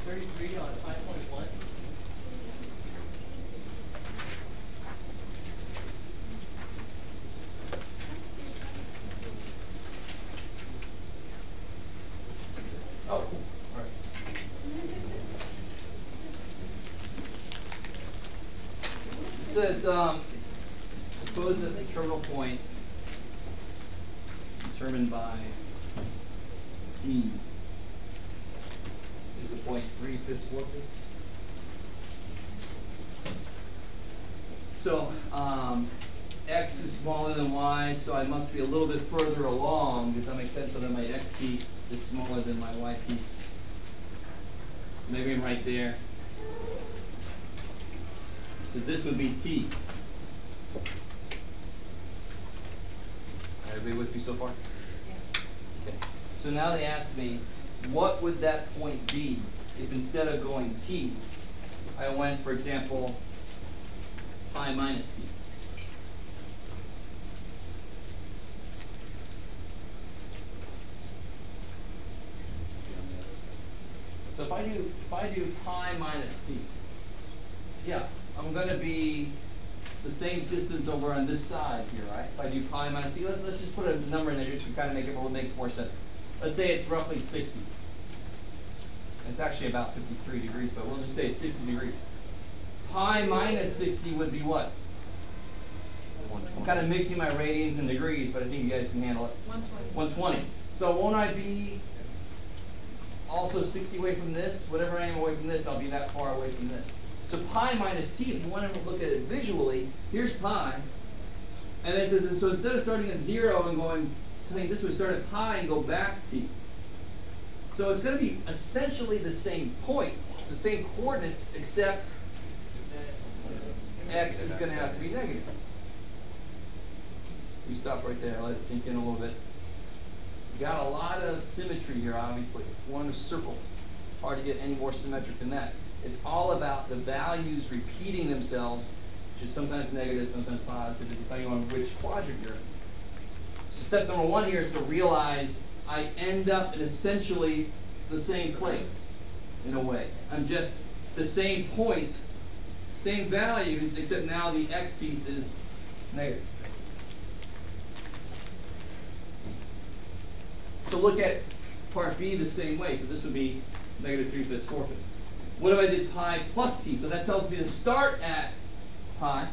33 on 5.1. Oh, cool. All right. It says, suppose that the terminal point determined by t is the point 3/5, 4/5. So x is smaller than y, so I must be a little bit further along. Does that make sense? So that my x piece is smaller than my y piece. Maybe I'm right there. So this would be t. Everybody with me so far? Okay. So now they ask me, what would that point be if instead of going t, I went, for example, pi minus t? So if I do pi minus t, yeah, I'm going to be the same distance over on this side here, right? If I do pi minus t, let's just put a number in there just to kind of make it a little make more sense. Let's say it's roughly 60. It's actually about 53 degrees, but we'll just say it's 60 degrees. Pi minus 60 would be what? I'm kind of mixing my radians and degrees, but I think you guys can handle it. 120. 120. So won't I be also 60 away from this? Whatever I am away from this, I'll be that far away from this. So pi minus t, if you want to look at it visually, here's pi. And then it says, so instead of starting at 0 and going something this way, start at pi and go back t. So it's going to be essentially the same point, the same coordinates, except x is going to have to be negative. We stop right there, let it sink in a little bit. You got a lot of symmetry here, obviously. One circle. Hard to get any more symmetric than that. It's all about the values repeating themselves, which is sometimes negative, sometimes positive, depending on which quadrant you're in. So step number one here is to realize I end up in essentially the same place, in a way. I'm just the same point, same values, except now the x piece is negative. So look at part B the same way. So this would be negative 3/5, 4/5. What if I did pi plus t? So that tells me to start at pi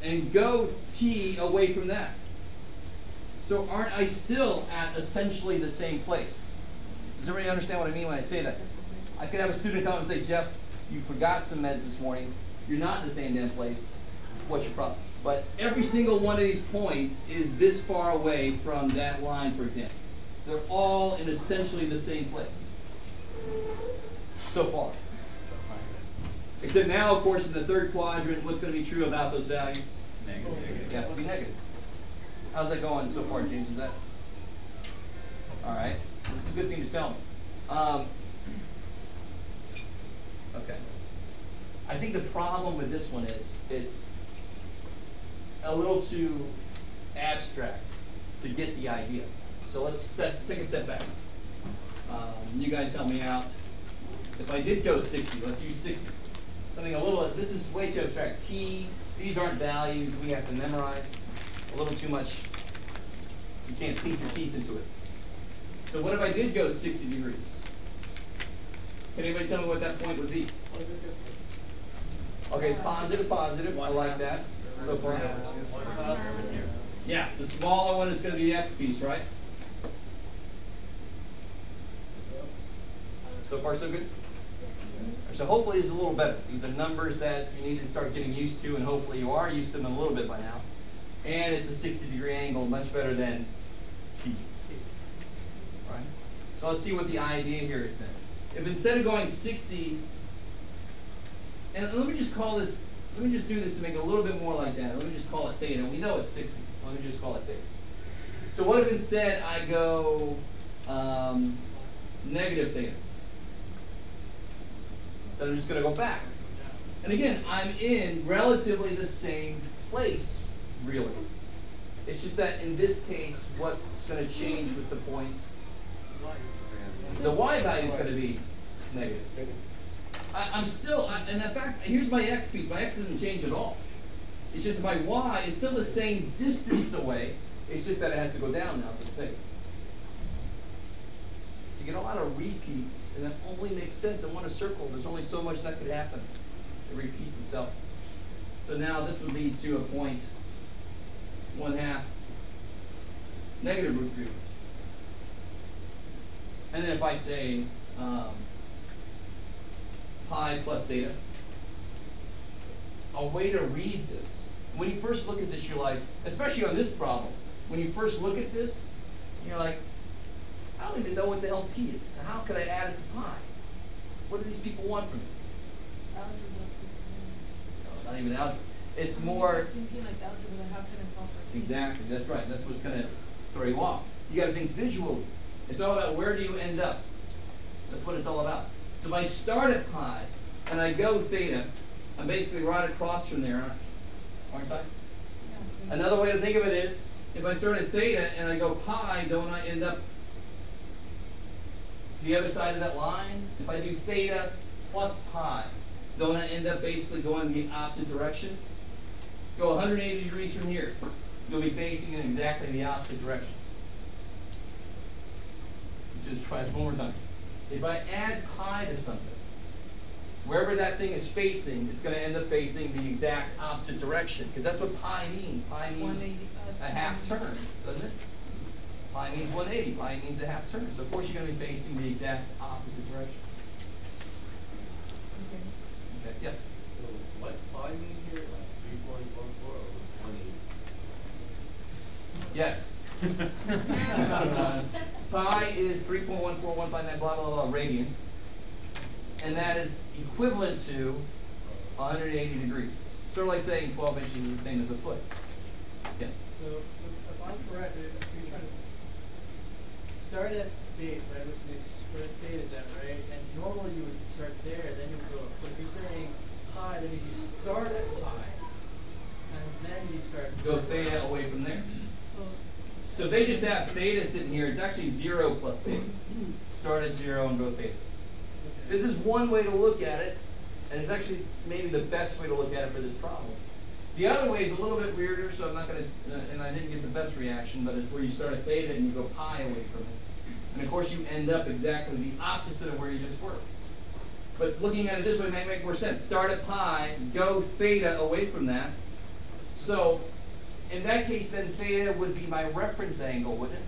and go t away from that. So aren't I still at essentially the same place? Does everybody understand what I mean when I say that? I could have a student come and say, Jeff, you forgot some meds this morning. You're not in the same damn place. What's your problem? But every single one of these points is this far away from that line, for example. They're all in essentially the same place. So far. Except now, of course, in the third quadrant, what's going to be true about those values? Negative. They have to be negative. How's that going so far, James? Is that all right? This is a good thing to tell me. Okay. I think the problem with this one is it's a little too abstract to get the idea. So let's take a step back. You guys help me out. If I did go 60, let's use 60. Something a little, this is way too abstract. T, these aren't values we have to memorize. A little too much, you can't sink your teeth into it. So what if I did go 60 degrees? Can anybody tell me what that point would be? Okay, it's positive, positive. I like that so far. Yeah, the smaller one is going to be the x piece, right? So far, so good? So hopefully it's a little better. These are numbers that you need to start getting used to, and hopefully you are used to them a little bit by now. And it's a 60-degree angle, much better than t. Right? So let's see what the idea here is then. If instead of going 60, and let me just call this, let me just do this to make it a little bit more like that. Let me just call it theta. We know it's 60. Let me just call it theta. So what if instead I go negative theta? Then I'm just going to go back. And again, I'm in relatively the same place, really. It's just that in this case, what's going to change with the point? The y value is going to be negative. I'm still, and in fact, here's my x piece. My x doesn't change at all. It's just my y is still the same distance away. It's just that it has to go down now, so it's bigger. So you get a lot of repeats, and that only makes sense. I want a circle. There's only so much that could happen. It repeats itself. So now this would lead to a point 1/2 negative root 3. And then if I say pi plus theta, a way to read this, when you first look at this, you're like, especially on this problem, when you first look at this, you're like, I don't even know what the hell t is. So how could I add it to pi? What do these people want from me? Algebra. No, it's not even algebra. It's more. Thinking like algebra, how can I solve for t? Exactly, that's right. That's what's going to throw you off. You got to think visually. It's all about where do you end up. That's what it's all about. So if I start at pi and I go theta, I'm basically right across from there, aren't I? Yeah. Another way to think of it is, if I start at theta and I go pi, don't I end up the other side of that line? If I do theta plus pi, don't I end up basically going in the opposite direction? Go 180 degrees from here. You'll be facing in exactly the opposite direction. Just try this one more time. If I add pi to something, wherever that thing is facing, it's going to end up facing the exact opposite direction, because that's what pi means. Pi means a half turn, doesn't it? Pi means 180. Pi means a half turn. So of course you're going to be facing the exact opposite direction. Okay. Yeah. So what's pi mean here? Like 3.14 or 180? Yes. Pi is 3.14159 blah blah blah radians, and that is equivalent to 180 degrees. Sort of like saying 12 inches is the same as a foot. Yeah. So if I'm correct, if you're trying to start at base, right, which is where theta is at, right? And normally you would start there, then you would go up. But if you're saying pi, that means you start at pi, and then you start to Go theta away from there. So So they just have theta sitting here. It's actually 0 plus theta. Start at 0 and go theta. Okay. This is one way to look at it, and it's actually maybe the best way to look at it for this problem. The other way is a little bit weirder, so I'm not going to, and I didn't get the best reaction, but it's where you start at theta and you go pi away from it. And of course you end up exactly the opposite of where you just were. But looking at it this way might make more sense. Start at pi, go theta away from that. So in that case, then theta would be my reference angle, wouldn't it?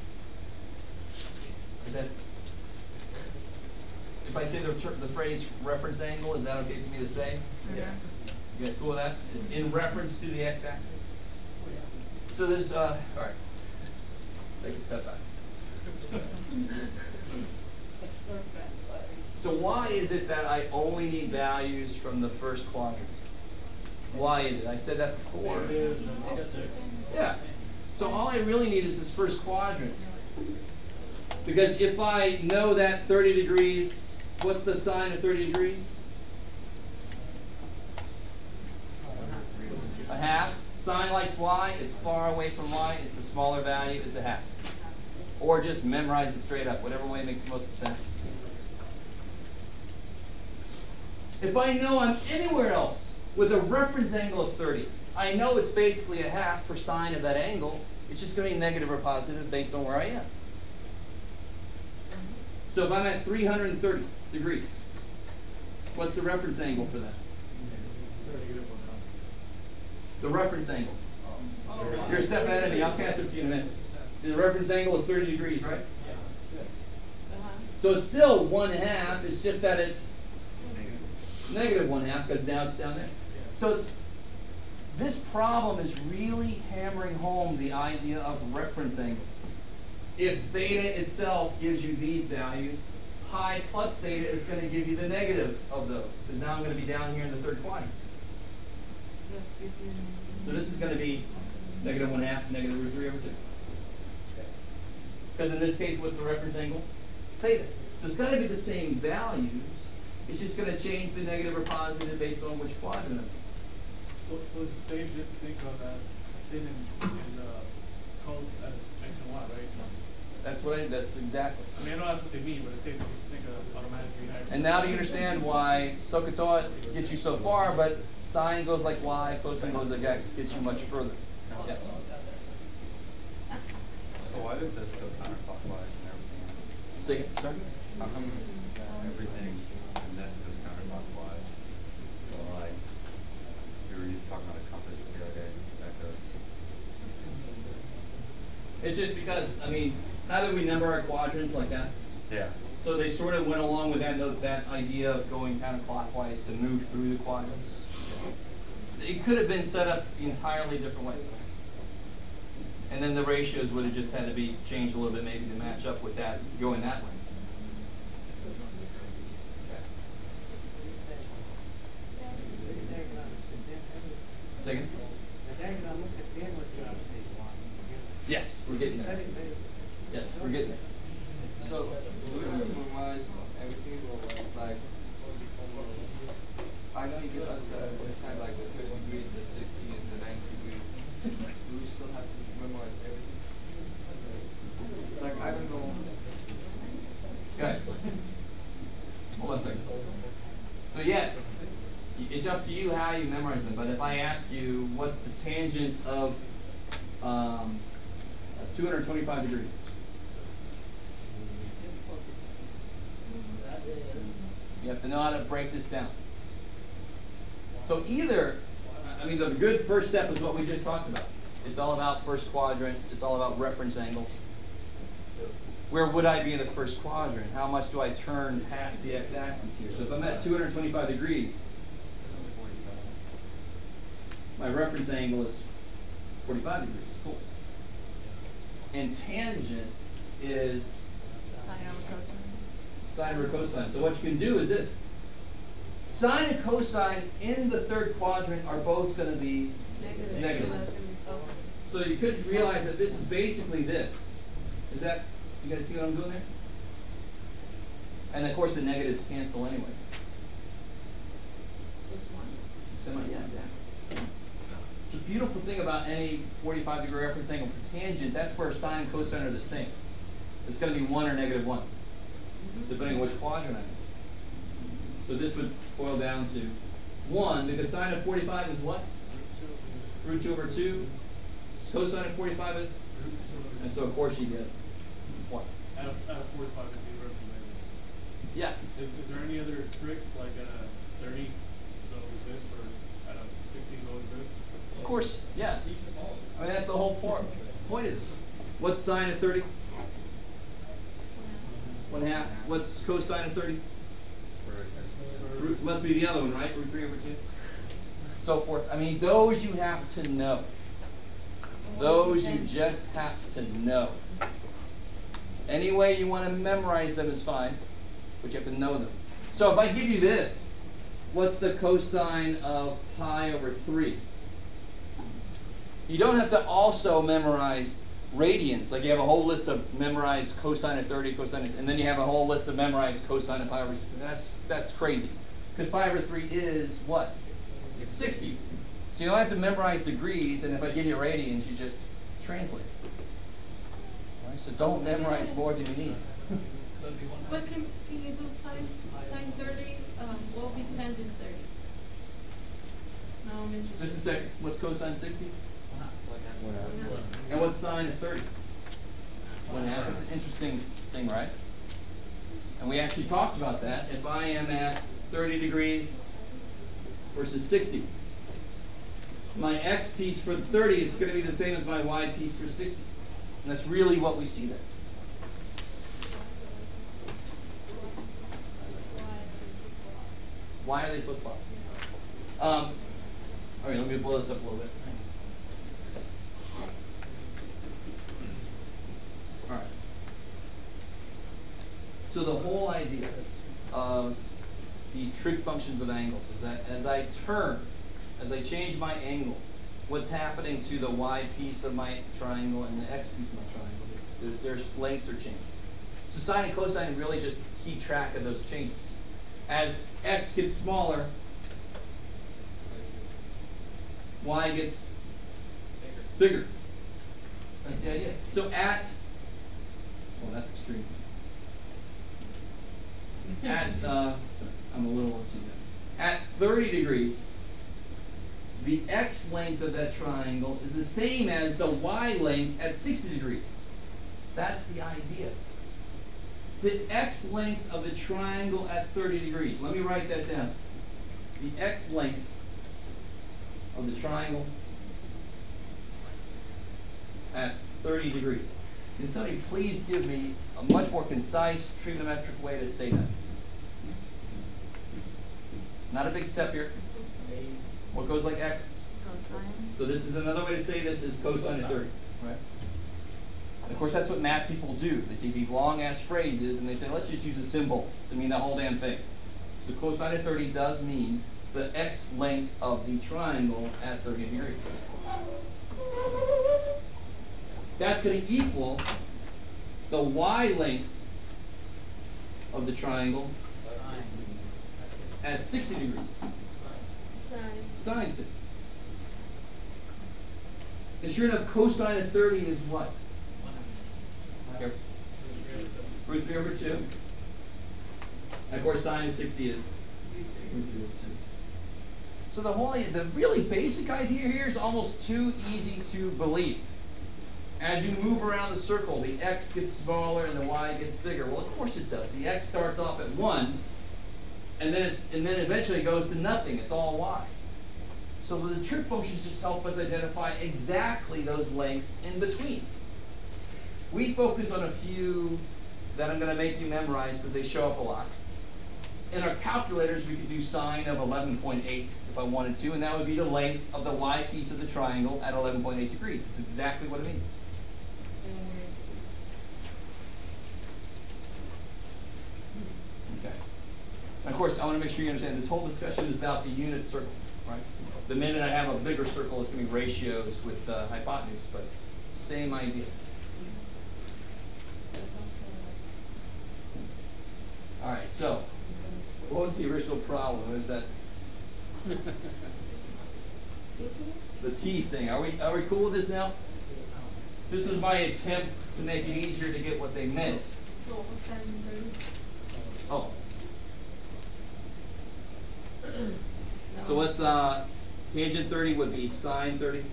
Is that, if I say the phrase reference angle, is that okay for me to say? yeah. You guys cool with that? It's in reference to the x-axis. So there's, all right. Let's take a step back. So why is it that I only need values from the first quadrant? Why is it? I said that before. Yeah. So all I really need is this first quadrant. Because if I know that 30 degrees, what's the sine of 30 degrees? A half. Sine likes y. It's far away from y. It's a smaller value. It's a half. Or just memorize it straight up. Whatever way makes the most sense. If I know I'm anywhere else with a reference angle of 30, I know it's basically a half for sine of that angle. It's just going to be negative or positive based on where I am. So if I'm at 330 degrees, what's the reference angle for that? The reference angle. You're a step ahead of me. I'll catch up to you in a minute. The reference angle is 30 degrees, right? So it's still 1/2. It's just that it's negative 1/2 because now it's down there. So this problem is really hammering home the idea of reference angle. If theta itself gives you these values, pi plus theta is going to give you the negative of those, because now I'm going to be down here in the third quadrant. So this is going to be negative 1/2, negative root 3 over 2. Because in this case, what's the reference angle? Theta. So it's got to be the same values. It's just going to change the negative or positive based on which quadrant. So it's safe just to think of as sin in cos as x and y, right? That's exactly. I mean, I know that's what they mean, but it's safe to just think of automatically higher. And now do you understand why SOHCAHTOA gets you so far, but sine goes like y, cosine goes like x, gets you much further? Yes. So why does this go counterclockwise and everything else? Say again, sorry? How come everything in this goes counterclockwise? Well, like, we were talking about a compass the other day, that goes. It's just because, I mean, how do we number our quadrants like that? Yeah. So they sort of went along with that idea of going counterclockwise to move through the quadrants. It could have been set up entirely different way. And then the ratios would have just had to be changed a little bit maybe to match up with that, going that way. Second? Yes, we're getting there. Yes, we're getting there. So, do we have to memorize everything, or like, I know you give us the sign like the 30 degrees, the 60, and the 90 degrees. Do we still have to memorize everything? Like, I don't know. Guys, hold on a second. So yes, it's up to you how you memorize them, but if I ask you what's the tangent of 225 degrees? You have to know how to break this down. So either, I mean, the good first step is what we just talked about. It's all about first quadrant. It's all about reference angles. Where would I be in the first quadrant? How much do I turn past the x-axis here? So if I'm at 225 degrees, my reference angle is 45 degrees. Cool. And tangent is Sine over cosine. sine over cosine. So what you can do is this. Sine and cosine in the third quadrant are both going to be negative. So that's gonna be so. So you could realize that this is basically this. Is that, you guys see what I'm doing there? And of course the negatives cancel anyway. Yeah, exactly. The beautiful thing about any 45-degree reference angle for tangent, that's where sine and cosine are the same. It's going to be 1 or negative 1, depending on which quadrant I'm in. So this would boil down to 1, because sine of 45 is what? Root 2 over 2. Cosine of 45 is? And so of course you get what? Out of 45 would be roughly negative. Yeah. Is there any other tricks, like at a 30 goes this, or at a 60 goes this? Of course, yeah. I mean, that's the whole point of this. What's sine of 30? 1/2. What's cosine of 30? Must be the other one, right? Root 3 over 2. So forth. I mean, those you have to know. Those you just have to know. Any way you want to memorize them is fine, but you have to know them. So if I give you this, what's the cosine of pi over 3? You don't have to also memorize radians. Like you have a whole list of memorized cosine of 30, cosine of, and then you have a whole list of memorized cosine of pi over 60. That's crazy. Because pi over 3 is what? 60. So you don't have to memorize degrees, and if I give you radians, you just translate. All right, so don't memorize more than you need. But can you do sine 30? What will be tangent 30? No, I'm interested. Just a second. What's cosine 60? And what's sine of 30? 1/2. That's an interesting thing, right? And we actually talked about that. If I am at 30 degrees versus 60, my x piece for 30 is going to be the same as my y piece for 60. And that's really what we see there. Why are they flip-flopped? All right, let me blow this up a little bit. All right. So the whole idea of these trig functions of angles is that as I change my angle, what's happening to the y piece of my triangle and the x piece of my triangle? Their lengths are changing. So sine and cosine really just keep track of those changes. As x gets smaller, y gets bigger. That's the idea. So at extreme. At sorry, I'm a little at 30 degrees, the x length of that triangle is the same as the y length at 60 degrees. That's the idea. The x length of the triangle at 30 degrees. Let me write that down. The x length of the triangle at 30 degrees. Can somebody please give me a much more concise trigonometric way to say that? Not a big step here. What goes like x? Cosine. So this is another way to say this is cosine of 30, right? And of course, that's what math people do. They take these long-ass phrases and they say, let's just use a symbol to mean the whole damn thing. So cosine of 30 does mean the x length of the triangle at 30 degrees. That's going to equal the y length of the triangle at 60 degrees. Sine 60. And sure enough, cosine of 30 is what? Here. Root 3 over 2. And of course, sine of 60 is root 3 over 2. So the really basic idea here is almost too easy to believe. As you move around the circle, the x gets smaller and the y gets bigger. Well, of course it does. The x starts off at 1, and then eventually goes to nothing. It's all y. So the trig functions just help us identify exactly those lengths in between. We focus on a few that I'm going to make you memorize because they show up a lot. In our calculators, we could do sine of 11.8 if I wanted to, and that would be the length of the y piece of the triangle at 11.8 degrees. That's exactly what it means. Okay. And of course, I want to make sure you understand this whole discussion is about the unit circle, right? The minute I have a bigger circle, it's going to be ratios with hypotenuse, but same idea. All right, so what was the original problem? Is that the t thing? Are we cool with this now? This was my attempt to make it easier to get what they meant. Oh. So what's tangent 30 would be sine 30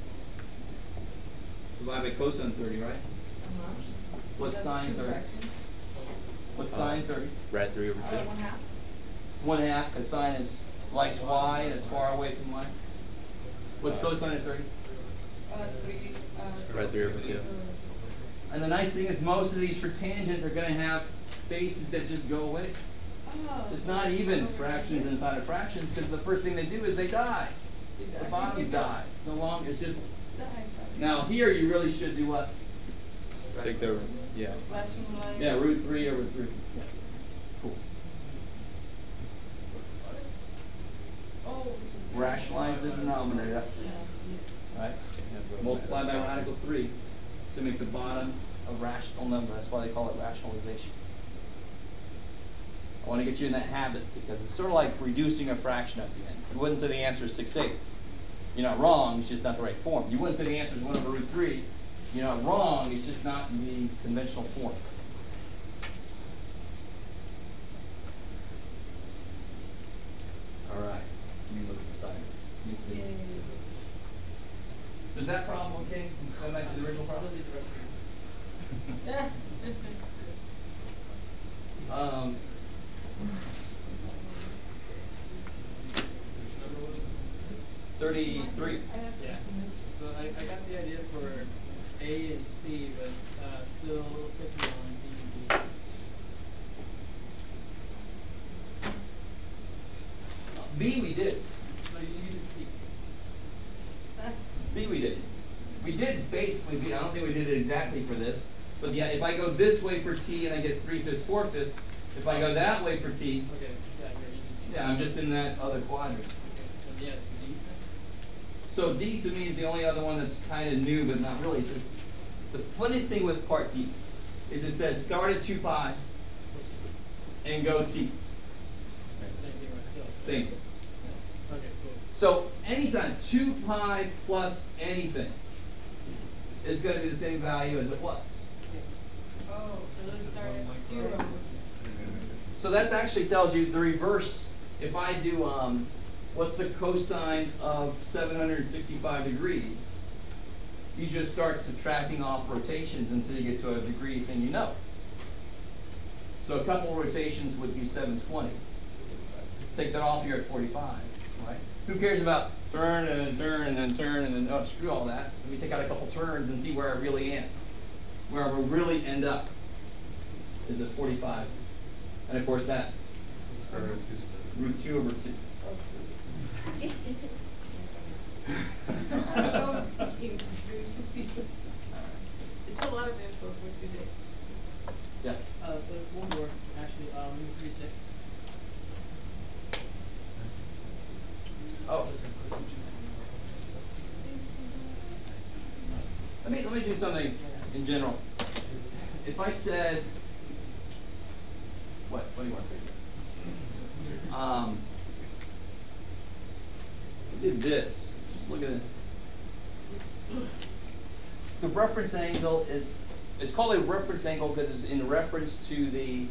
divided by cosine 30, right? What's sine 30? What's sine 30? Rad 3 over 2. 1/2. 1/2, because sine is likes y and is far away from y. What's cosine of 30? 3. Rad 3 over 2. And the nice thing is most of these for tangent are going to have bases that just go away. It's not even fractions inside of fractions because the first thing they do is they die. The bottoms die. It's no longer, it's just. Now here you really should do what? Take the, yeah. Yeah, root 3 over 3. Yeah. Cool. Rationalize the denominator. Right? Multiply by radical 3 to make the bottom a rational number. That's why they call it rationalization. I want to get you in that habit because it's sort of like reducing a fraction at the end. You wouldn't say the answer is 6/8. You're not wrong, it's just not the right form. You wouldn't say the answer is 1 over root 3. You're not wrong, it's just not in the conventional form. All right, let me look at the side. Let me see. So is that problem okay? Going back to the original problem? Yeah. 33. Yeah. So I got the idea for A and C, but still picking on D and B. B we did. No, you did C. B we did. We did basically B. I don't think we did it exactly for this. But yeah, if I go this way for T and I get 3/5, 4/5, if I go that way for T, Okay, yeah, you're using D. yeah, I'm just in that other quadrant. Okay, so yeah, D. So D to me is the only other one that's kind of new, but not really. It says, the funny thing with part D is it says start at 2 pi and go T. Same thing, right? So, Same thing. okay, cool. So anytime 2 pi plus anything is going to be the same value as it was. Oh, so let's start at So that actually tells you the reverse. If I do, what's the cosine of 765 degrees? You just start subtracting off rotations until you get to a degree thing you know. So a couple rotations would be 720. Take that off, you're at 45, right? Who cares about turn and then turn and then turn and then, oh, screw all that. Let me take out a couple turns and see where I really am. Where I will really end up is at 45. And of course that's root 2 over 2. It's a lot of info for today. Yeah. But one more, actually, 36. Oh. Let me do something in general. If I said, what do you want to say? Did this. Just look at this. The reference angle is, it's called a reference angle because it's in reference to the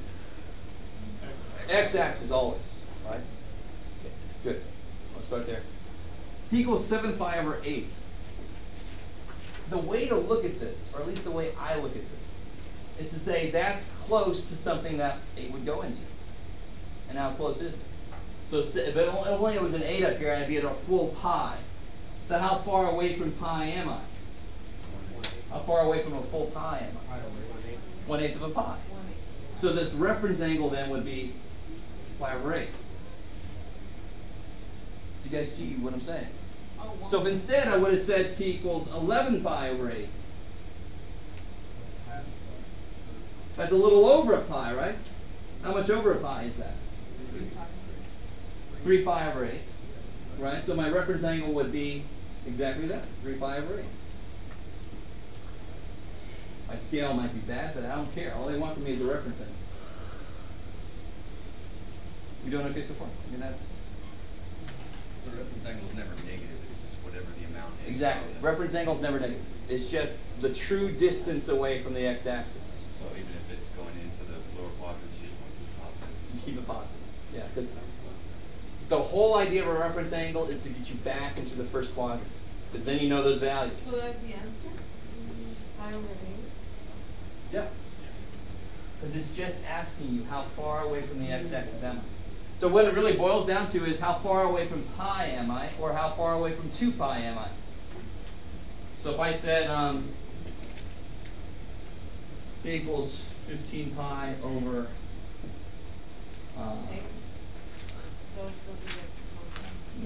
x-axis always, right? Okay, good. Let's start there. T equals 7 pi over 8. The way to look at this, or at least the way I look at this, is to say that's close to something that 8 would go into. And how close is it? So if only it was an 8 up here, I'd be at a full pi. So how far away from pi am I? How far away from a full pi am I? 1/8 of a pi. So this reference angle then would be pi over 8. Do you guys see what I'm saying? So if instead I would have said t equals 11 pi over 8. That's a little over a pi, right? How much over a pi is that? 3 pi over 8. Right? So my reference angle would be exactly that, 3 pi over 8. My scale might be bad, but I don't care. All they want from me is a reference angle. We doing okay so far? I mean, that's... So reference angle is never negative, it's just whatever the amount is. Exactly. Reference angle is never negative. It's just the true distance away from the x-axis. So even if it's going into the lower quadrants, you just want to keep it positive. You keep it positive. Yeah, because the whole idea of a reference angle is to get you back into the first quadrant. Because then you know those values. So that's the answer? Pi over 8? Yeah. Because it's just asking you how far away from the x-axis am I. So what it really boils down to is how far away from pi am I, or how far away from 2 pi am I. So if I said t equals 15 pi over no,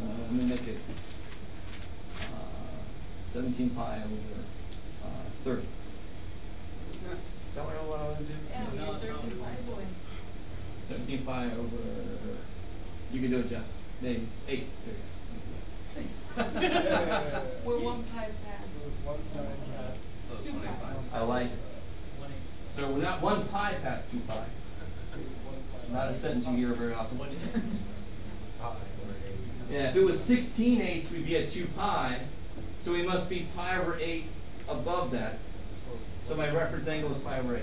let me make it 17 pi over 30. Is that what I want to do? Yeah, we have 13 pi away. 17 pi over, you can do it, Jeff. Maybe 8. There you We're 1 pi past. So it's 2 pi. 25. go. I like it. So we're not 1 pi past 2 pi. Not a sentence you hear very often. Yeah, if it was 16/8, we'd be at 2 pi. So we must be pi over 8 above that. So my reference angle is pi over 8.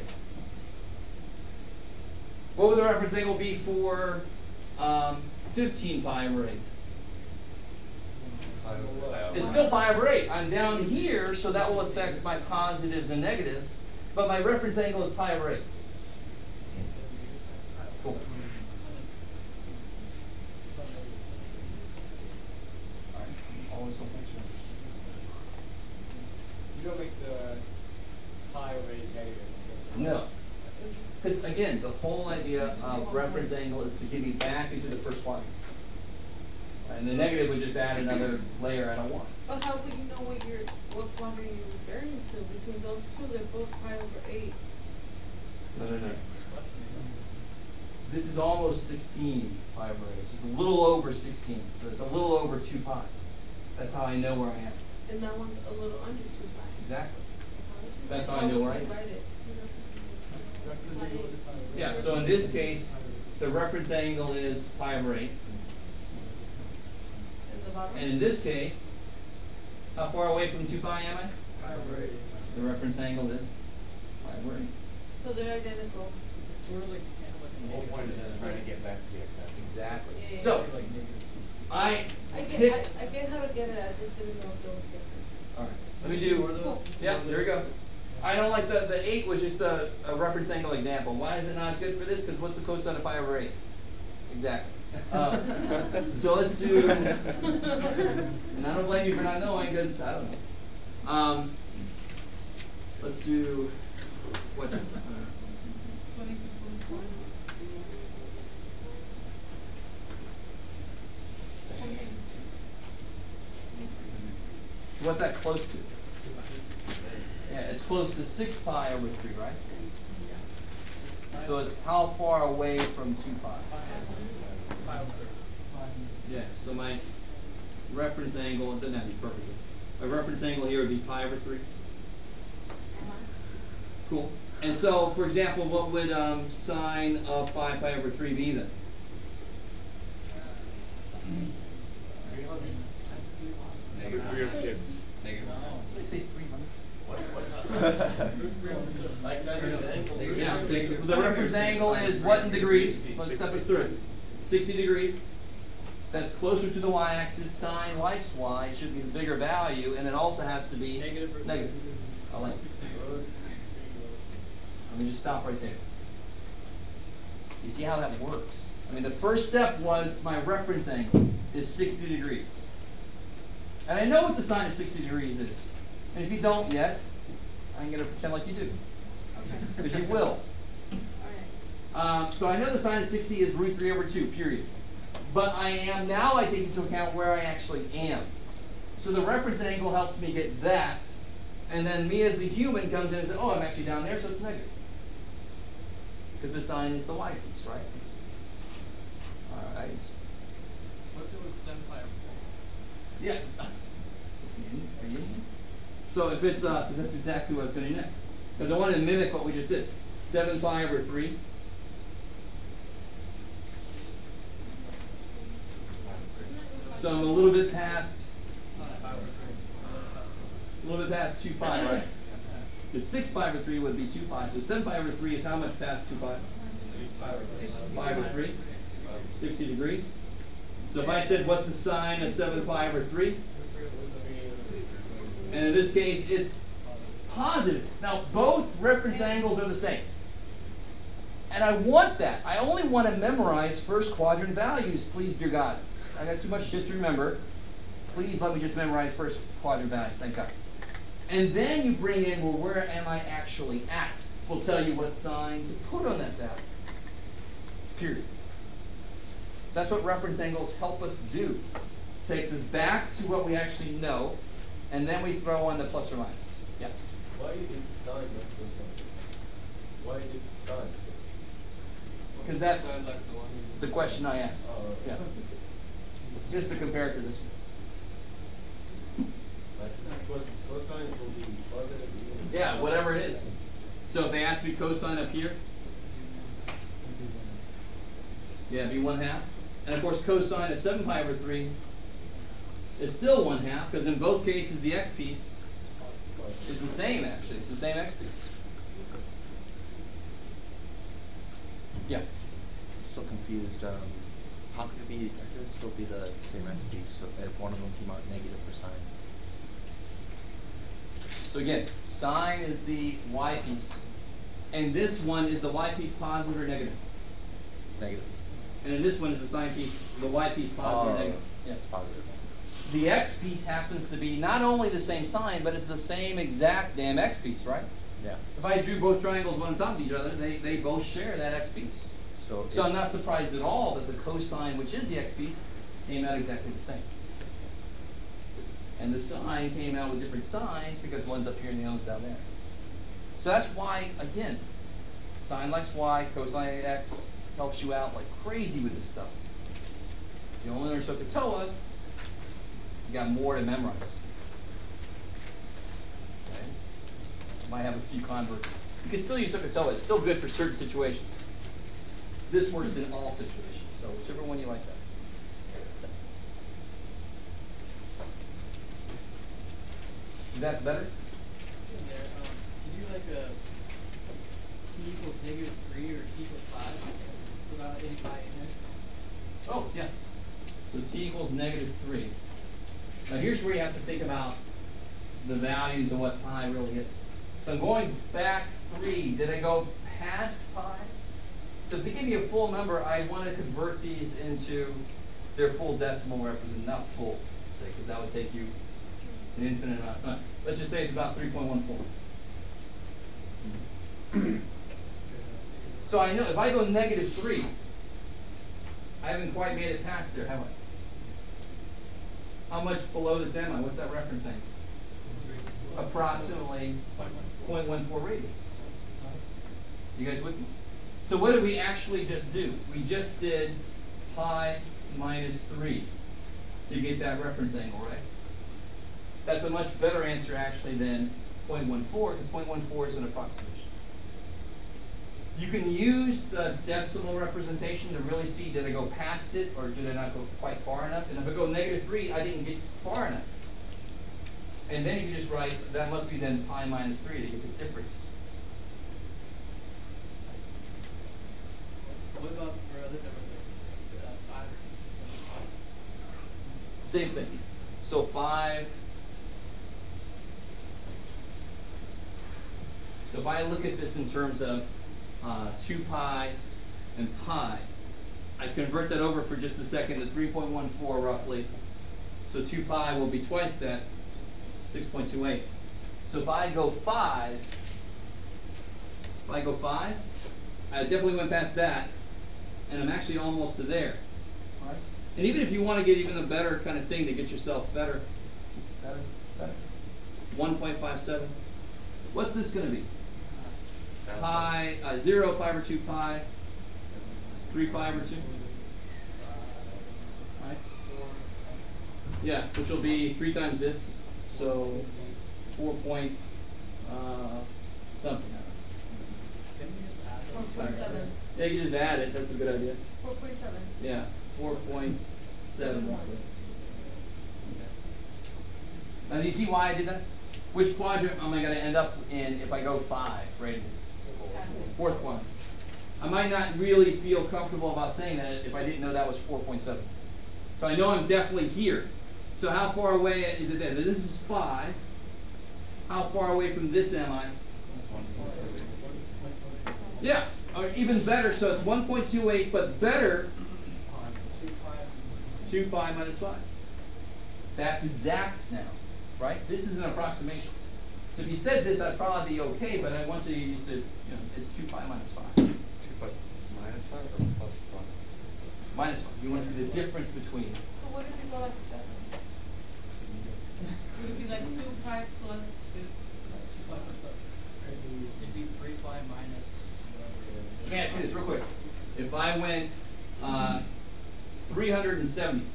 What would the reference angle be for 15 pi over 8? It's still pi over 8. I'm down here, so that will affect my positives and negatives. But my reference angle is pi over 8. Cool. All right. Always hope next one. You don't make the pi over 8 negative. No. Because again, the whole idea of reference angle is to get me back into the first quadrant. And the negative would just add another layer I don't want. But how would you know what quadrant you're referring to? Between those two, they're both pi over 8. No. This is almost 16 pi over 8. This is a little over 16. So it's a little over 2 pi. That's how I know where I am. And that one's a little under 2 pi. Exactly. That's how I know where I am. Write it. Yeah, so in this case, the reference angle is pi over 8. And the bottom? And in this case, how far away from 2 pi am I? Pi over 8. The reference angle is pi over 8. So they're identical. Sort of like The whole point is trying to get back to the exact. Exactly. Yeah. So, like negative. I I picked. get how to get it, I just didn't know those differences. All right. So We just do. more of those, Yeah, more of there we go. those. I don't like the 8 was just a reference angle example. Why is it not good for this? Because what's the cosine of pi over 8? Exactly. So let's do, and I don't blame you for not knowing because I don't know. Let's do, what's it? 22.1. So what's that close to? Yeah, it's close to 6 pi over 3, right? So it's how far away from 2 pi? Yeah, so my reference angle, it doesn't have to be perfectly. My reference angle here would be pi over 3. Cool. And so, for example, what would sine of 5 pi over 3 be then? Negative 302. Negative. Somebody say 300. Yeah, Yeah, the reference angle is what in degrees? Let's step us through it. 60 degrees. That's closer to the y-axis. Sine likes y should be the bigger value, and it also has to be Negative. negative. I like it. Let me just stop right there. Do you see how that works? I mean, the first step was my reference angle is 60 degrees. And I know what the sine of 60 degrees is. And if you don't yet, I'm going to pretend like you do. Because you will. So I know the sine of 60 is root 3 over 2, period. But now I take into account where I actually am. So the reference angle helps me get that. And then me as the human comes in and says, oh, I'm actually down there, so it's negative. Because the sine is the y piece, right? All right. What if it was 7 pi over 4? Yeah. Are you in here? So if it's, because that's exactly what I was going to do next. Because I want to mimic what we just did. 7 pi over 3. So I'm a little bit past 2 pi, right? Because 6 pi over 3 would be 2 pi. So 7 pi over 3 is how much past 2 pi? 5 over 3. 60 degrees. So if I said, what's the sine of 7 pi over 3? And in this case, it's positive. Now, both reference angles are the same. And I want that. I only want to memorize first quadrant values, please, dear God. I got too much shit to remember. Please let me just memorize first quadrant values, thank God. And then you bring in, well, where am I actually at? We'll tell you what sign to put on that value. Period. So that's what reference angles help us do. Takes us back to what we actually know, and then we throw on the plus or minus. Yeah? Why did sine not go? Why did sine? Because that's the question I asked. Yeah. Just to compare it to this one. Cosine will be positive. Yeah, whatever it is. So if they ask me cosine up here, yeah, it'd be 1/2. And of course, cosine of 7 pi over 3 is still 1/2, because in both cases the x piece is the same, actually. It's the same x piece. Yeah. Still confused. How could it be? How could it still be the same x piece? So if one of them came out negative for sine. So again, sine is the y piece, and this one is the y piece positive or negative? Negative. And in this one is the sine piece, the y piece positive or negative? Yeah, it's positive. The x piece happens to be not only the same sign, but it's the same exact damn x piece, right? Yeah. If I drew both triangles one on top of each other, they both share that x piece. So I'm not surprised at all that the cosine, which is the x piece, came out exactly the same. And the sine came out with different signs because one's up here and the other's down there. So that's why, again, sine likes y, cosine x helps you out like crazy with this stuff. If you only learn SOHCAHTOA, you got more to memorize. Okay? Might have a few converts. You can still use SOHCAHTOA. It's still good for certain situations. This works in all situations, so whichever one you like better. Is that better? In there, can you like t equals -3 or t equals 5 without any pi in there? Oh, yeah. So t equals -3. Now here's where you have to think about the values of what pi really is. So I'm going back 3. Did I go past pi? So to give you a full number, I want to convert these into their full decimal representation, not full, say, because that would take you an infinite amount of time. Let's just say it's about 3.14. So I know if I go -3, I haven't quite made it past there, have I? How much below this am I? What's that referencing? Approximately 0.14 radians. You guys with me? So what did we actually just do? We just did pi minus 3 to get that reference angle, right? That's a much better answer actually than 0.14, because 0.14 is an approximation. You can use the decimal representation to really see, did I go past it or did I not go quite far enough? And if I go -3, I didn't get far enough. And then you can just write, that must be then pi minus 3 to get the difference. What about for other numbers like 5 or 7? Same thing. So 5. So if I look at this in terms of 2 pi and pi, I convert that over for just a second to 3.14 roughly. So 2 pi will be twice that, 6.28. So if I go 5, I definitely went past that, and I'm actually almost to there. All right? And even if you want to get even a better kind of thing to get yourself better, 1.57. What's this going to be? Pi, 0 pi over 2 pi, 3 pi over 2. Right? Yeah, which will be 3 times this, so 4 point something. 4.7. Yeah, you can just add it. That's a good idea. 4.7. Yeah, 4.7. Now, do you see why I did that? Which quadrant am I going to end up in if I go 5 radians? Fourth quadrant. I might not really feel comfortable about saying that if I didn't know that was 4.7. So I know I'm definitely here. So how far away is it there? This is 5. How far away from this am I? Yeah, or even better, so it's 1.28, but better, 2 pi minus 5. That's exact now, right? This is an approximation. So if you said this, I'd probably be okay, but I want you to use the, it's 2 pi minus 5. 2 pi minus 5 or plus 5? Minus 5. You want to see the difference between. So what if you go like 7? Would it be like 2 pi plus 2? 2 pi plus 5. It'd be 3 pi minus whatever. Let me ask you this real quick. If I went 370,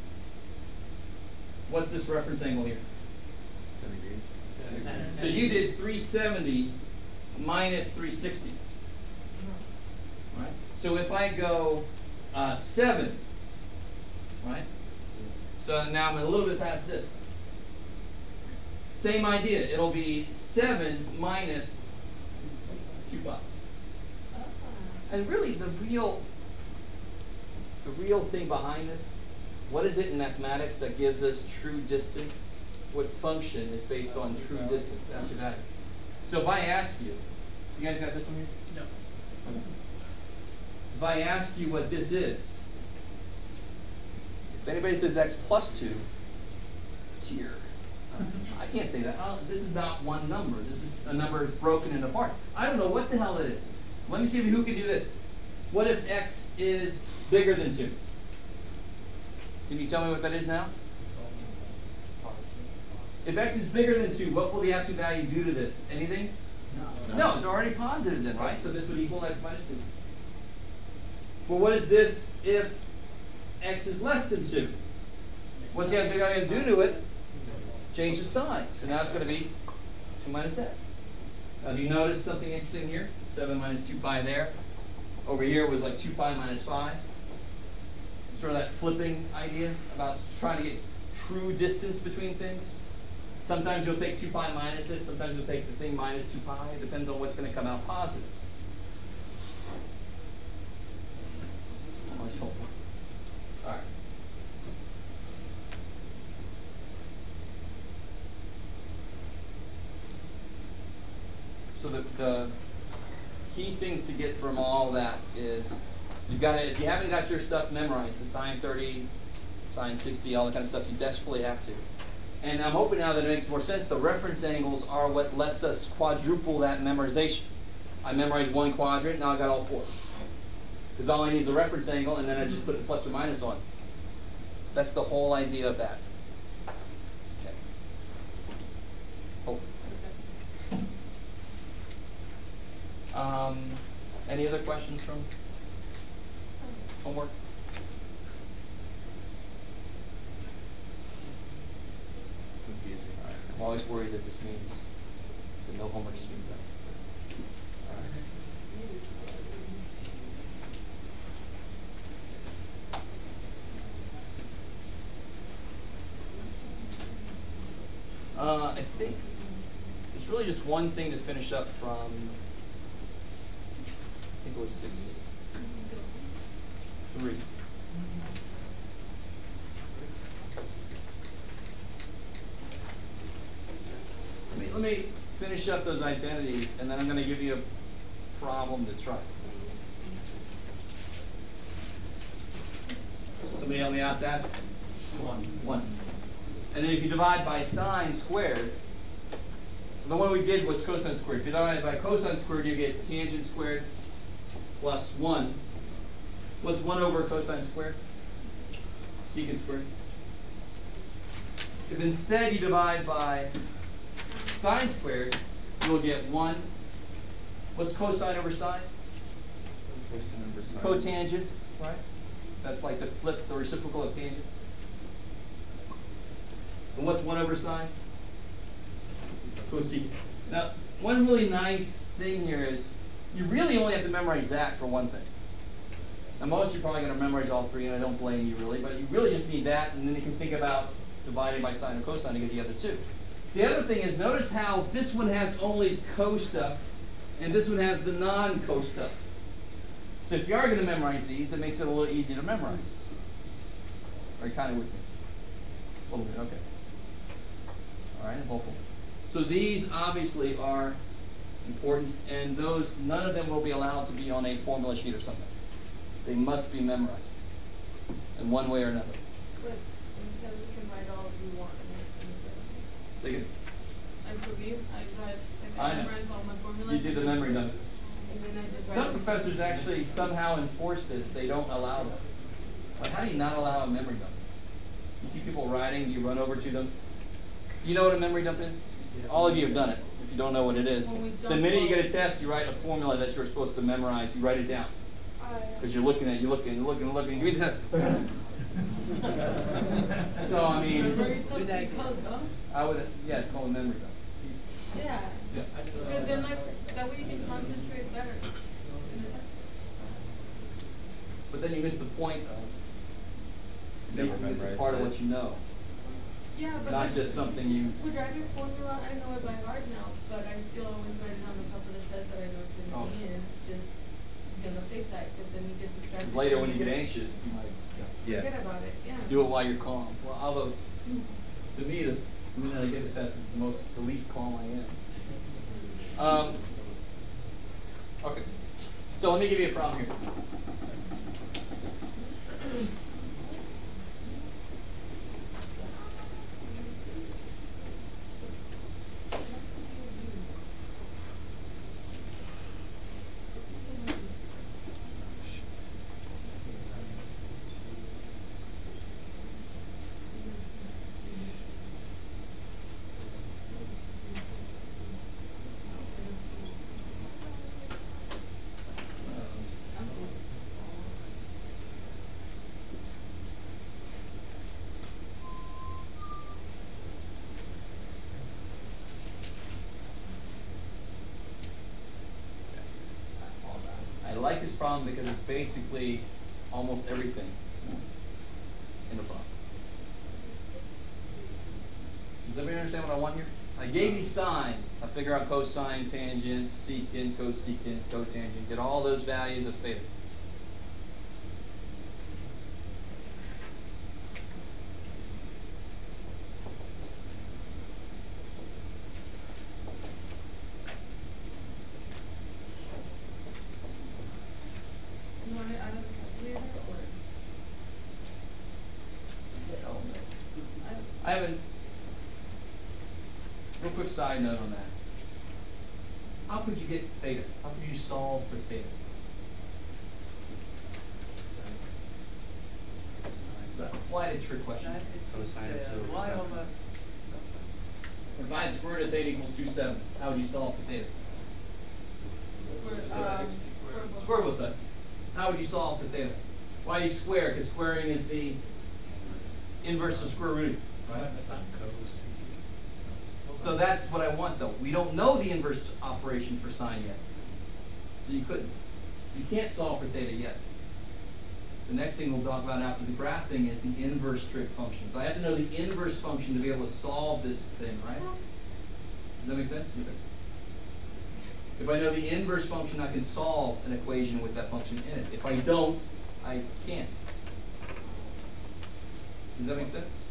what's this reference angle here? 10 degrees. So you did 370 minus 360. Right? So if I go 7, right? So now I'm a little bit past this. Same idea. It'll be 7 minus 2 pi. And really the real thing behind this, what is it in mathematics that gives us true distance? What function is based on true distance? That's your value. So if I ask you guys got this one here? No. Okay. If I ask you what this is, if anybody says x plus 2, it's here. I can't say that. This is not one number. This is a number broken into parts. I don't know what the hell that is. Let me see who can do this. What if x is bigger than 2? Can you tell me what that is now? If x is bigger than 2, what will the absolute value do to this? Anything? No, it's already positive then, right? So this would equal x minus 2. But what is this if x is less than 2? What's the absolute value do to it? Change the sign. So now it's going to be 2 minus x. Now do you notice something interesting here? 7 minus 2 pi there. Over here was like 2 pi minus 5. Sort of that flipping idea about trying to get true distance between things. Sometimes you'll take 2 pi minus it, sometimes you'll take the thing minus 2 pi. It depends on what's going to come out positive. helpful. All right. So the key things to get from all that is you got to, if you haven't got your stuff memorized, the sine 30, sine 60, all that kind of stuff, you desperately have to. And I'm hoping now that it makes more sense. The reference angles are what lets us quadruple that memorization. I memorized one quadrant, now I got all four. Because all I need is a reference angle, and then I just put the plus or minus on. That's the whole idea of that. Okay. Hope. Any other questions from homework? Confusing. I'm always worried that this means that no homework is being done. I think it's really just one thing to finish up from, I think it was 6.3. Let me finish up those identities, and then I'm going to give you a problem to try. Somebody help me out. That's 1. And then if you divide by sine squared, the one we did was cosine squared. If you divide by cosine squared, you get tangent squared plus 1. What's 1 over cosine squared? Secant squared. If instead you divide by sine squared, you'll get 1. What's cosine over sine? Cosine over sine. Cotangent, right? That's like the flip, the reciprocal of tangent. And what's 1 over sine? Cosecant. Now, one really nice thing here is you really only have to memorize that for one thing. Now, most of you are probably going to memorize all three, and I don't blame you really, but you really just need that, and then you can think about dividing by sine or cosine to get the other two. The other thing is, notice how this one has only co stuff, and this one has the non-co stuff. So if you are going to memorize these, it makes it a little easier to memorize. Are you kind of with me? A little bit, okay. All right, I'm hopeful. So these obviously are important, and those, none of them will be allowed to be on a formula sheet or something. They must be memorized in one way or another. But instead we can write all we want in the Say again? And for me, I I know. memorize all my formulas. You did the memory dump. And then I just write Some them. professors actually somehow enforce this. They don't allow them. Like, how do you not allow a memory dump? You see people writing, you run over to them. You know what a memory dump is? All of you have done it. If you don't know what it is, When we the dump minute you all- get a test, you write a formula that you're supposed to memorize. You write it down because you're looking at, you're looking. Give me the test. So I mean, Memory dump, we call it dump? I would, yeah, it's called a memory dump. Yeah. Yeah. Because then that way you can concentrate better in the test. But then you miss the point of Never this is memorize part of it. what you know, Yeah, but not like, just something you. with driving formula, I know it by heart now, but I still always write it on the top of the test that I know it's Oh. gonna be in, just to be on the safe side, because then you get distracted. 'Cause later when you get anxious, you might Yeah. Forget about it, yeah. do it while you're calm. Well, although to me, the minute I get the test is the least calm I am. Okay. So let me give you a problem here. I like this problem because it's basically almost everything in the problem. Does everybody understand what I want here? I gave you sine. I figure out cosine, tangent, secant, cosecant, cotangent. Get all those values of theta. haven't. Real quick side note on that. How could you get theta? How could you solve for theta? Why a trick question? Y over. If I had square root of theta equals 2/7, how would you solve for theta? Square both sides. How would you solve for theta? Why you square? Because squaring is the inverse of square root. Right? So that's what I want though. We don't know the inverse operation for sine yet. So you couldn't. You can't solve for theta yet. The next thing we'll talk about after the graph thing is the inverse trig function. So I have to know the inverse function to be able to solve this thing, right? Does that make sense? If I know the inverse function, I can solve an equation with that function in it. If I don't, I can't. Does that make sense?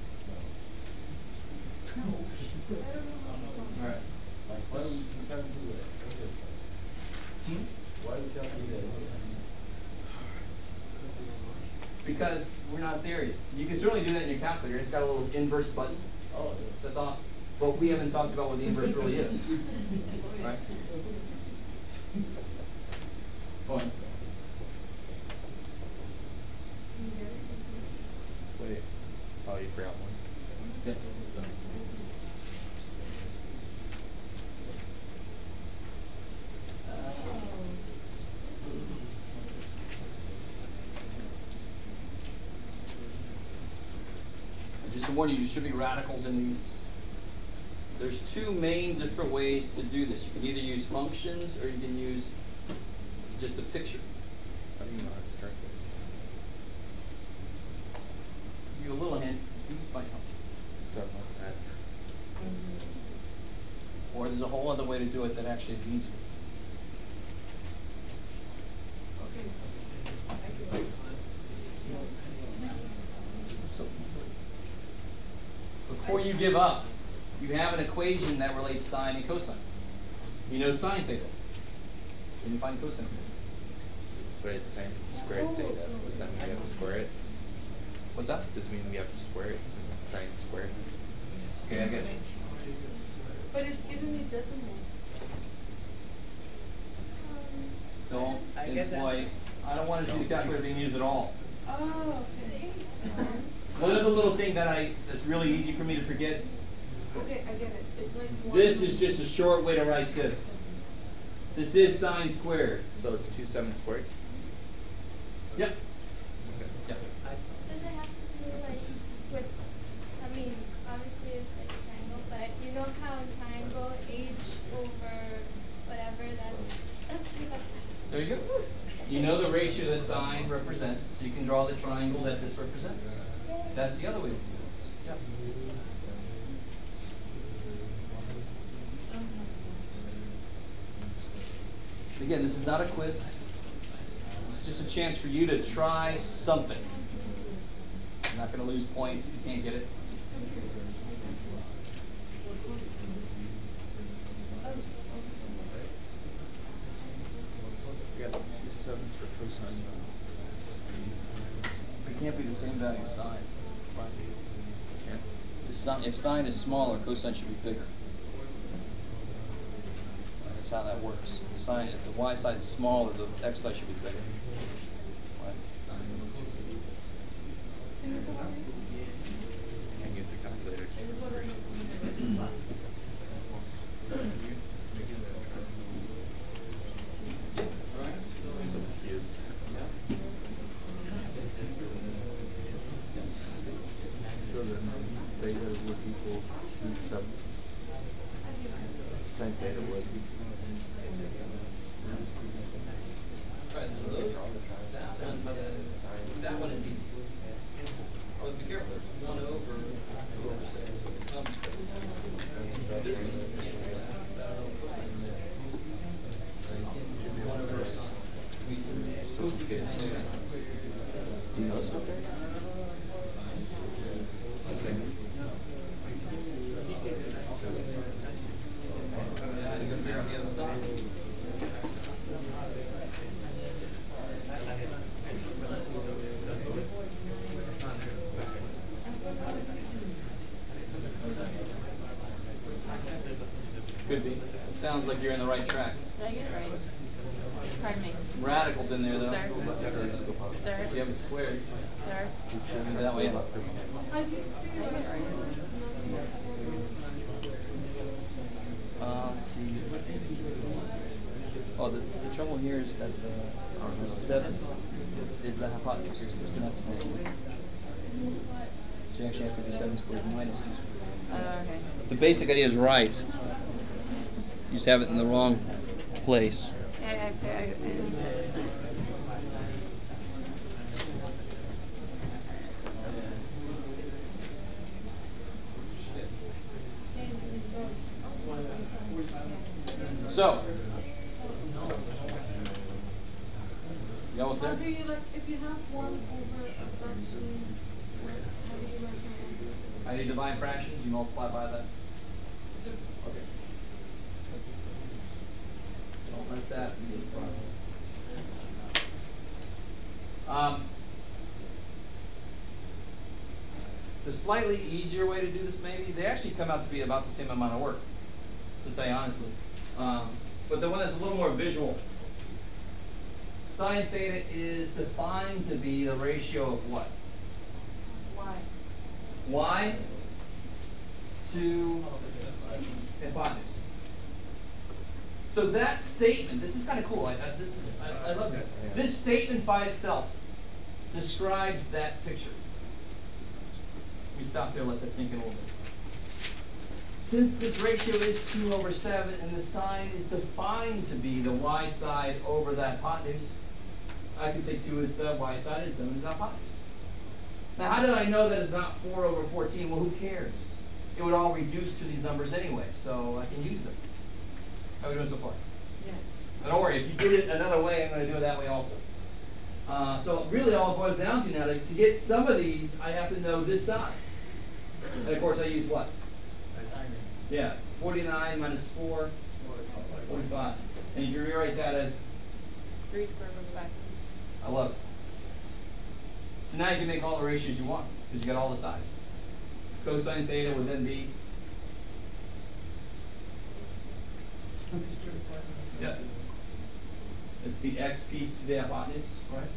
All right. Why do we try to do that? Why do we try to do that? Because we're not there yet. You can certainly do that in your calculator. It's got a little inverse button. Oh, yeah. That's awesome. But we haven't talked about what the inverse really is. Right? Go on. Wait. Oh, you forgot one. Yeah. Just to warn you, should be radicals in these. There's two main different ways to do this. You can either use functions or you can use just a picture. How do you know how to start this? Give you a little hint. These might help. Sorry about that. Or there's a whole other way to do it that actually is easier. So, before you give up, you have an equation that relates sine and cosine. You know sine theta. Can you find cosine theta? But it's sine squared theta. Does that mean we have to square it? What's that? Does it mean we have to square it since it's sine squared? Okay, I get you. But it's giving me decimals. Don't I get that. employ. I don't want to see the calculator being used at all. Oh, okay. One other little thing that's really easy for me to forget. Okay, I get it. It's like one. This is just a short way to write this. This is sine squared. So it's 2/7 squared? Yep. Yep. Does it have to do like with, I mean, obviously it's like a triangle, but you know how in triangle h over whatever, that's pretty much There you go. You know the ratio that sine represents. You can draw the triangle that this represents. That's the other way to do this. Yep. Again, this is not a quiz. This is just a chance for you to try something. You're not going to lose points if you can't get it. We got 2/7 for cosine. It can't be the same value as sine. Can't. If sine is smaller, cosine should be bigger. That's how that works. If the y side is smaller, the x side should be bigger. Right. Can't use the calculator. I'm so confused. So then theta would equal 2/7. Sine theta would equal. Right, that one is easy. But be careful, it's 1 over. This one. It's 1 over sine. So confused. You know stuff there? Yeah, I had to go figure out the other side. Sounds like you're in the right track. Did I get it right? Pardon me. Some radicals in there, though. Sir? Sir? You have a square. Sir? That way. I did it right. Let's see. Oh, the trouble here is that the 7 is the hypotenuse. It's going to have to be 7. So you actually have to do 7 squared minus 2 squared. Okay. The basic idea is right. You just have it in the wrong place. So, you almost there? How do you if you have 1 over a fraction, how do you rationalize? I need divine fractions, you multiply by that. Okay. Don't let that be a problem. The slightly easier way to do this, maybe, they actually come out to be about the same amount of work, to tell you honestly. But the one that's a little more visual. Sine theta is defined to be the ratio of what? Why? Y to hypotenuse. So that statement, this is kind of cool. I love this. This statement by itself describes that picture. Let me stop there, let that sink in a little bit. Since this ratio is 2 over 7 and the sine is defined to be the y side over that hypotenuse, I can say 2 is the y side and 7 is the hypotenuse. Now, how did I know that it's not 4 over 14? Well, who cares? It would all reduce to these numbers anyway, so I can use them. How are we doing so far? Yeah. And don't worry, if you did it another way, I'm going to do it that way also. So really all it boils down to now, to get some of these, I have to know this side. And of course I use what? Yeah, 49 minus 4, 45. And you can rewrite that as? 3 squared root of 5. I love it. So now you can make all the ratios you want, because you got all the sides. Cosine theta would then be? Yeah. It's the x piece to the hypotenuse, right?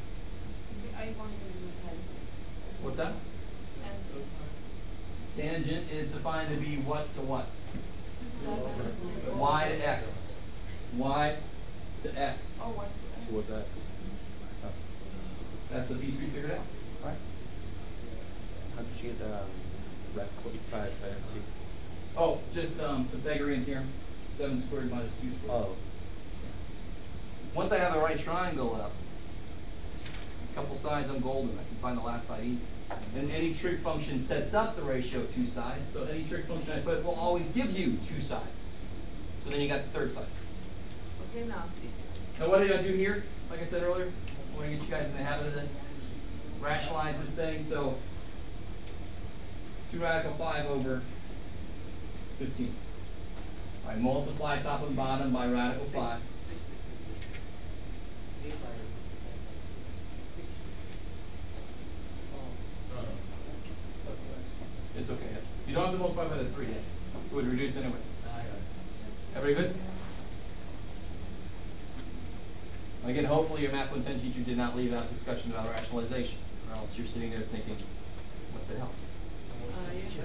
I wanted to do 10. What's that? Tangent is defined to be what to what? Y to x. Y to x. Oh, 1 to x. So what's x? Oh. That's the piece we figured out, right? How did you get rec 45? I didn't see. Oh, just Pythagorean theorem. 7 squared minus 2 squared. Oh. Once I have the right triangle up, a couple sides I'm golden. I can find the last side easy. And any trig function sets up the ratio of 2 sides, so any trig function I put will always give you 2 sides. So then you got the third side. Okay, now see. Now what did I do here? Like I said earlier, I want to get you guys in the habit of this. Rationalize this thing, so 2 radical 5 over 15. I multiply top and bottom by radical 5. It's okay. You don't have to multiply by the 3 yet. It would reduce anyway. Everybody good? Again, hopefully your Math 110 teacher did not leave out discussion about rationalization, or else you're sitting there thinking, what the hell?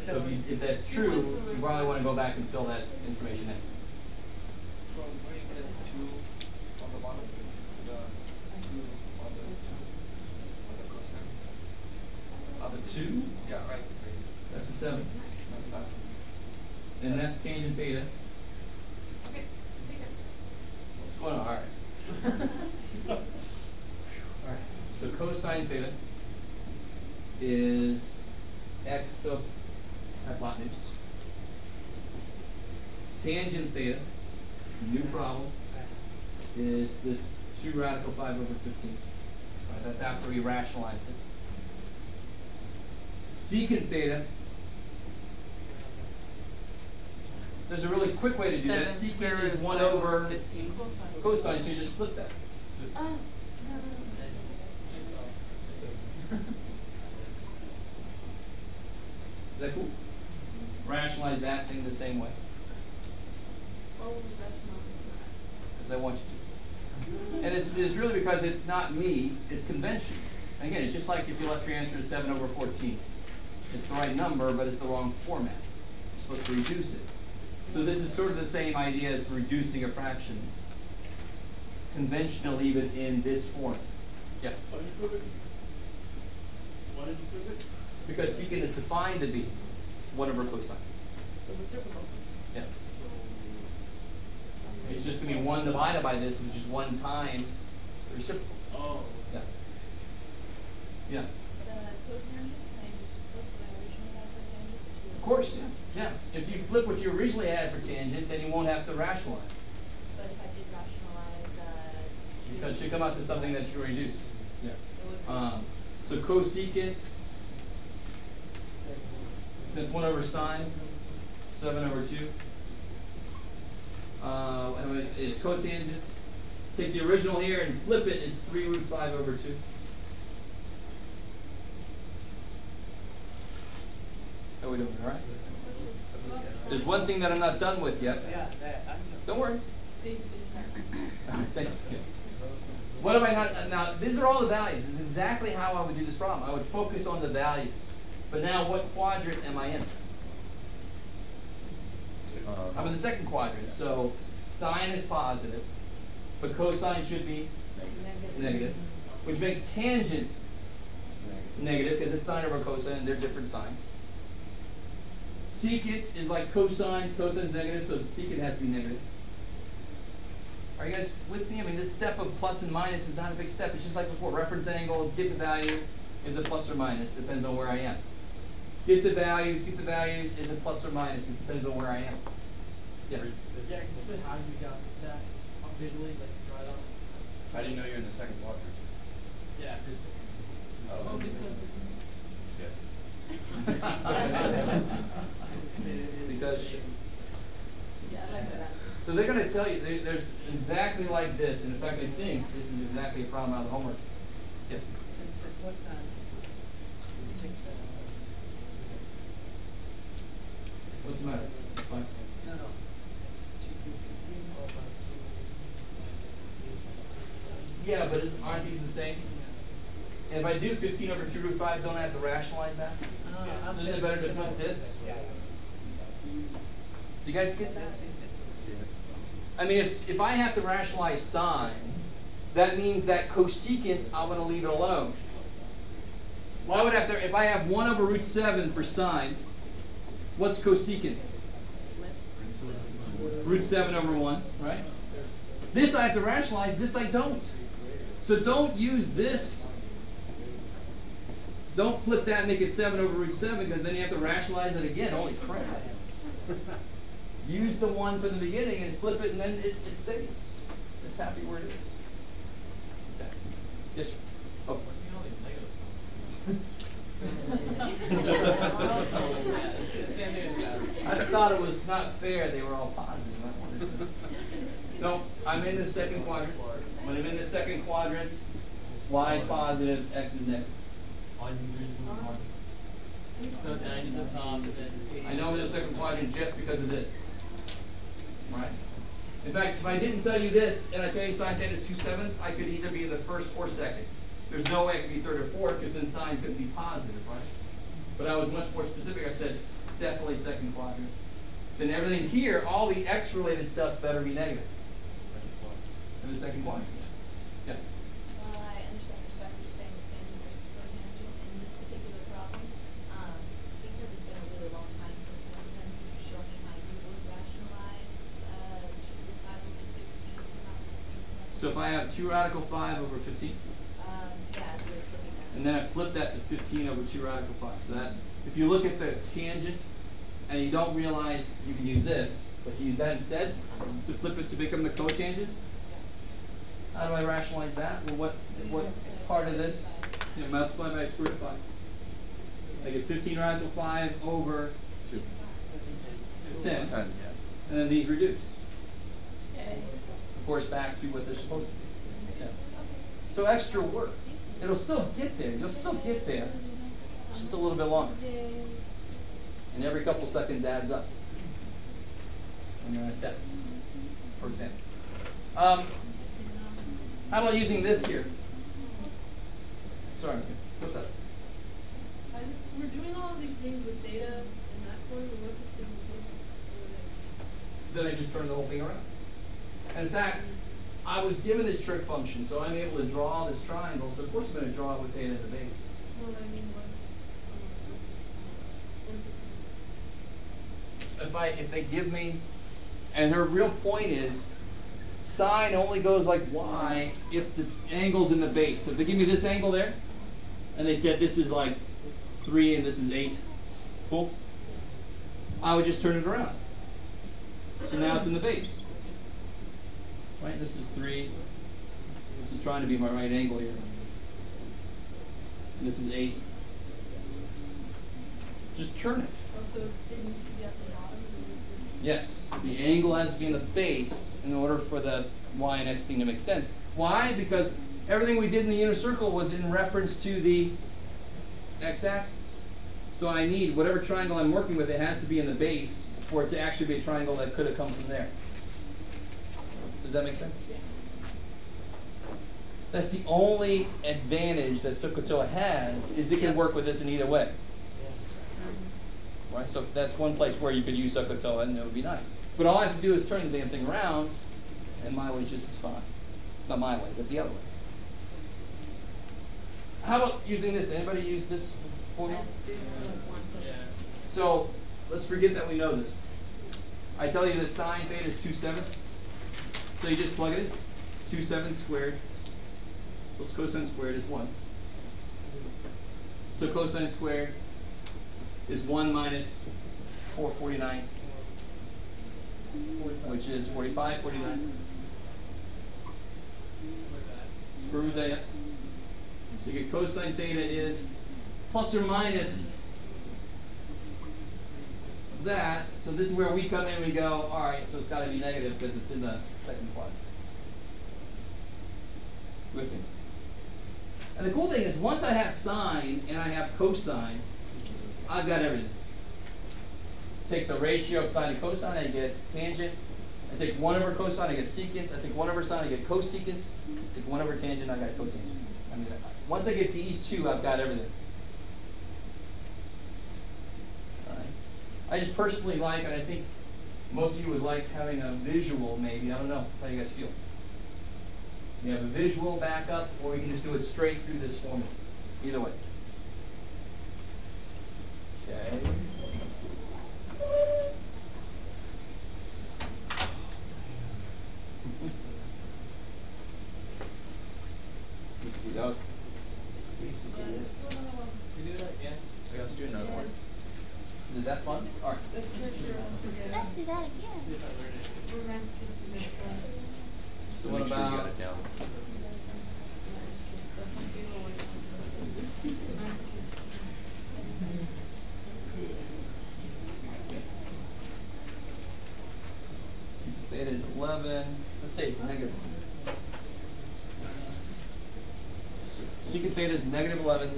So if that's true, you probably want to go back and fill that information in. So where you get 2 on the bottom, the 2 on the cosine. The 2? Yeah, right. That's the 7. And that's tangent theta. Okay, see ya. What's going on? All right. All right. So cosine theta is x to hypotenuse. Tangent theta, new problem, is this 2 radical 5 over 15. Right, that's after we rationalized it. Secant theta, there's a really quick way to do that. 7 Secant square is root 1 5 over 15. cosine, so you just flip that. Oh, Is that cool? Rationalize that thing the same way. always rationalize that. Because I want you to. And it's really because it's not me, it's convention. Again, it's just like if you left your answer as 7 over 14. It's the right number, but it's the wrong format. You're supposed to reduce it. So this is sort of the same idea as reducing a fraction. Conventional leave it in this form. Yeah? Why did you flip it? Why did you flip it? Because secant is defined to be 1 over cosine. The reciprocal. Yeah. It's just going to be 1 divided by this, which is 1 times the reciprocal. Oh. Yeah. Yeah. The cotangent, can I just flip what I originally had for tangent to? Of course, yeah. Yeah. If you flip what you originally had for tangent, then you won't have to rationalize. But if I did rationalize, Because you come out to something that you reduce. Yeah. it would So cosecant, that's 1 over sine, 7 over 2. It's cotangent. Take the original here and flip it, it's 3 root 5 over 2. How are we doing, all right? There's one thing that I'm not done with yet. Yeah, that, I'm. Don't worry. Big All right, thanks. Yeah. What am I not? Now, these are all the values. This is exactly how I would do this problem. I would focus on the values. But now, what quadrant am I in? I'm in the second quadrant. So, sine is positive, but cosine should be negative, which makes tangent negative because it's sine over cosine, and they're different signs. Secant is like cosine. Cosine is negative, so secant has to be negative. Are you guys with me? I mean, this step of plus and minus is not a big step. It's just like before. Reference angle, get the value, is a plus or minus. It depends on where I am. Get the values, is a plus or minus. It depends on where I am. Yeah. Yeah, can you explain how you got that visually, like draw it out? How do you know you're in the second quadrant? Yeah. Oh, because Because yeah, I like that. so they're going to tell you there's exactly like this, and in fact I think this is exactly a problem out of the homework. Yes. What's the matter? It's fine. No. Yeah, but aren't these the same? And if I do 15 over 2 root 5, don't I have to rationalize that? So isn't it better to flip this? Do you guys get that? I mean, if I have to rationalize sine, that means that cosecant, I'm going to leave it alone. Why would I have to, if I have 1 over root 7 for sine, what's cosecant? Root 7 over 1, right? This I have to rationalize, this I don't. So don't use this. Don't flip that and make it 7 over root 7, because then you have to rationalize it again. Holy crap. Use the 1 from the beginning and flip it, and then it stays. It's happy where it is. Okay. Yes, sir. Oh. I thought it was not fair they were all positive. No, I'm in the second quadrant. When I'm in the second quadrant, y is positive, x is negative. So then I need the top and then. I know I'm in the second quadrant just because of this. Right? In fact, if I didn't tell you this and I tell you sine 10 is 2/7, I could either be in the first or second. There's no way I could be third or fourth because then sine couldn't be positive, right? But I was much more specific. I said definitely second quadrant. Then everything here, all the x-related stuff better be negative. In the second quadrant. Yeah. Well, I understand respect what you're saying with tangent versus cotangent in this particular problem. Because it's been a really long time since 110, could you show me how you would rationalize 2 root 5 over 15 to not the same level? So if I have 2 radical 5 over 15, Yeah, we're flipping that. and then I flip that to 15 over 2 radical 5. So that's, if you look at the tangent and you don't realize you can use this, but you use that instead to flip it to become the cotangent. How do I rationalize that? Well, what part of this? You know, multiply by square root of 5. I get 15 radical 5 over 2. 10. 10, yeah. And then these reduce. Okay. Of course, back to what they're supposed to be. Yeah. So extra work. It'll still get there. You'll still get there. It's just a little bit longer. And every couple seconds adds up when you're on a test. for example. How about using this here? Sorry, what's up? We're doing all of these things with data in that point, but what if it's single focus? Then I just turn the whole thing around. In fact, I was given this trig function, so I'm able to draw this triangle, so of course I'm going to draw it with data in the base. Well, I mean, If they give me, and her real point is, sine only goes like y if the angle's in the base. So if they give me this angle there, and they said this is like 3 and this is 8, cool, I would just turn it around. So now it's in the base. Right, this is 3, this is trying to be my right angle here. And this is 8. Just turn it. also, it needs to be at the bottom. Yes, the angle has to be in the base in order for the y and x thing to make sense. Why? Because everything we did in the inner circle was in reference to the x-axis. So I need, whatever triangle I'm working with, it has to be in the base for it to actually be a triangle that could have come from there. Does that make sense? That's the only advantage that SOHCAHTOA has, is it can work with this in either way. Right? So that's one place where you could use SOHCAHTOA and it would be nice. But all I have to do is turn the damn thing around, and my way's just as fine. Not my way, but the other way. How about using this? Anybody use this formula? Yeah. So let's forget that we know this. I tell you that sine theta is 2/7. So you just plug it in. 2/7 squared. So cosine squared is 1. So cosine squared is 1 minus 4/49, which is 45/49. Screw that. So you get cosine theta is plus or minus that. So this is where we come in and we go, all right, so it's got to be negative because it's in the second quadrant. With me. And the cool thing is, once I have sine and I have cosine, I've got everything. Take the ratio of sine to cosine, I get tangent. I take 1 over cosine, I get secant. I take 1 over sine, I get cosecant. I take 1 over tangent, I got cotangent. I mean, once I get these two, I've got everything. All right. I just personally like, and I think most of you would like having a visual maybe. I don't know how you guys feel. You have a visual backup, or you can just do it straight through this formula. Either way. Okay. You see, that was basically it. We do that again? Okay, let's do another one. Is it that fun? All right. Let's treasure us again. Let's do that again. We're masochists. So Make what sure you got about it down. theta is 11. Let's say it's negative. So secant theta is negative 11,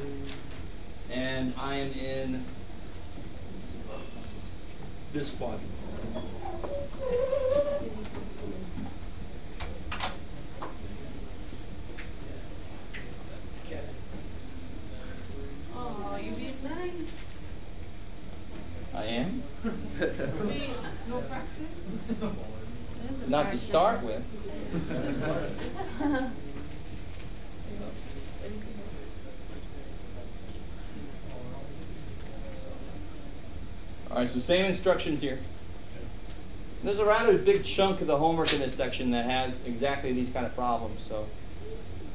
and I am in this quadrant. Oh, you beat 9? I am. No fraction? Not to start with. All right, so same instructions here. There's a rather big chunk of the homework in this section that has exactly these kind of problems, so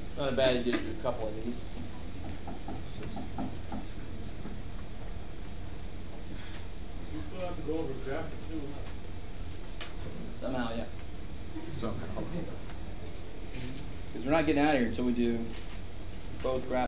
it's not a bad idea to do a couple of these. You still have to go over graphic too, huh? Somehow, yeah. Somehow. Because we're not getting out of here until we do both graphs.